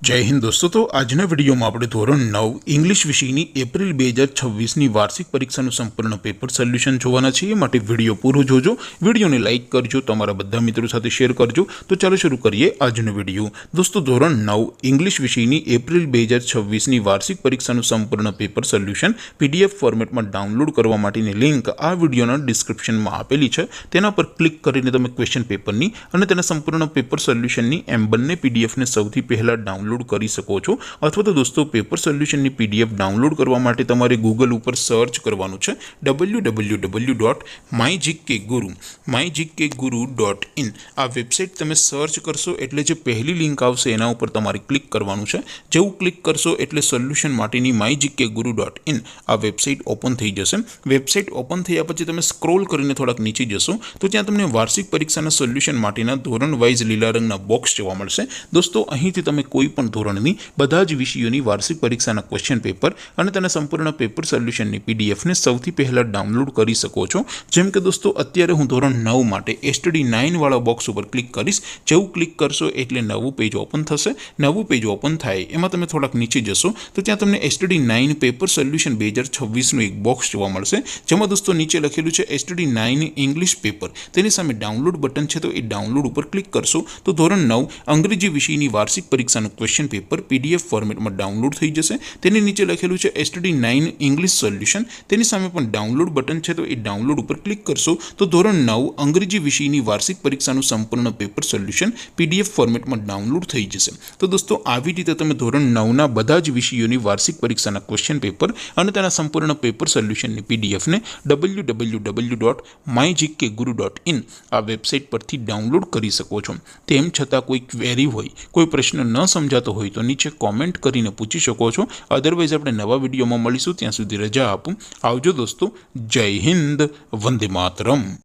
जय हिंद दोस्तों। तो आजना विडियो में આપણે ધોરણ 9 ઇંગ્લિશ વિષયની એપ્રિલ 2026 ની વાર્ષિક પરીક્ષાનું સંપૂર્ણ પેપર સોલ્યુશન જોવાના છીએ। માટે વિડિયો પૂરો જોજો, વિડિયોને લાઈક કરજો, તમારા બધા મિત્રો સાથે શેર કરજો। તો ચાલો શરૂ કરીએ આજનો વિડિયો। દોસ્તો ધોરણ 9 ઇંગ્લિશ વિષયની એપ્રિલ 2026 ની વાર્ષિક પરીક્ષાનું સંપૂર્ણ પેપર સોલ્યુશન પીડીએફ ફોર્મેટમાં ડાઉનલોડ કરવા માટેની લિંક આ વિડિયોના ડિસ્ક્રિપ્શનમાં આપેલી છે। તેના પર ક્લિક કરીને તમે ક્વેશ્ચન પેપરની અને તેના સંપૂર્ણ પેપર સોલ્યુશનની એમ બંને પીડીએફને સૌથી પહેલા ડાઉનલોડ કરી શકો છો। અથવા તો દોસ્તો પેપર સોલ્યુશનની પીડીએફ ડાઉનલોડ કરવા માટે તમારે ગૂગલ ઉપર સર્ચ કરવાનું છે www.mygkguru.in। આ વેબસાઇટ તમે સર્ચ કરશો એટલે જે પહેલી લિંક આવશે એના ઉપર તમારે ક્લિક કરવાનું છે। જેવું ક્લિક કરશો એટલે સોલ્યુશન માટેની mygkguru.in આ વેબસાઇટ ઓપન થઈ જશે। વેબસાઇટ ઓપન થયા પછી તમે સ્ક્રોલ કરીને થોડાક નીચે જશો તો ત્યાં તમને વાર્ષિક પરીક્ષાના સોલ્યુશન માટેના ધોરણ વાઇઝ લીલા રંગના બોક્સ જોવા મળશે। દોસ્તો અહીંથી તમે કોઈ પણ ધોરણની બધા જ વિષયોની વાર્ષિક પરીક્ષાના ક્વેશ્ચન પેપર અને તેના સંપૂર્ણ પેપર સોલ્યુશનની પીડીએફને સૌથી પહેલા ડાઉનલોડ કરી શકો છો। જેમ કે દોસ્તો અત્યારે હું ધોરણ 9 માટે STD 9 વાળા બોક્સ ઉપર ક્લિક કરીશ। જેવું ક્લિક કરશો એટલે નવું પેજ ઓપન થશે। નવું પેજ ઓપન થાય એમાં તમે થોડાક નીચે જશો તો ત્યાં તમને STD 9 પેપર સોલ્યુશન 2026 નું એક બોક્સ જોવા મળશે। જેમાં દોસ્તો નીચે લખેલું છે STD 9 ઇંગ્લિશ પેપર, તેની સામે ડાઉનલોડ બટન છે, તો એ ડાઉનલોડ ઉપર ક્લિક કરશો તો ધોરણ 9 અંગ્રેજી વિષયની વાર્ષિક પરીક્ષાનું ક્વેશ્ચન પેપર પીડીએફ ફોર્મેટમાં ડાઉનલોડ થઈ જશે। તેની નીચે લખેલું છે STD 9 ઇંગ્લિશ સોલ્યુશન, તેની સામે પણ ડાઉનલોડ બટન છે, તો એ ડાઉનલોડ ઉપર ક્લિક કરશો તો ધોરણ 9 અંગ્રેજી વિષયની વાર્ષિક પરીક્ષાનું સંપૂર્ણ પેપર સોલ્યુશન પીડીએફ ફોર્મેટમાં ડાઉનલોડ થઈ જશે। તો દોસ્તો આવી રીતે તમે ધોરણ 9ના બધા જ વિષયોની વાર્ષિક પરીક્ષાના ક્વેશ્ચન પેપર અને તેના સંપૂર્ણ પેપર સોલ્યુશનની પીડીએફને www.mygkguru.in આ વેબસાઇટ પરથી ડાઉનલોડ કરી શકો છો। તેમ છતાં કોઈ ક્વેરી હોય, કોઈ પ્રશ્ન ન સમજાતો હોય તો નીચે કોમેન્ટ કરીને પૂછી શકો છો। અધરવાઇઝ આપણે નવા વિડીયોમાં મળીશું, ત્યાં સુધી રજા આપું। આવજો દોસ્તો, જય હિન્દ, વંદે માતરમ।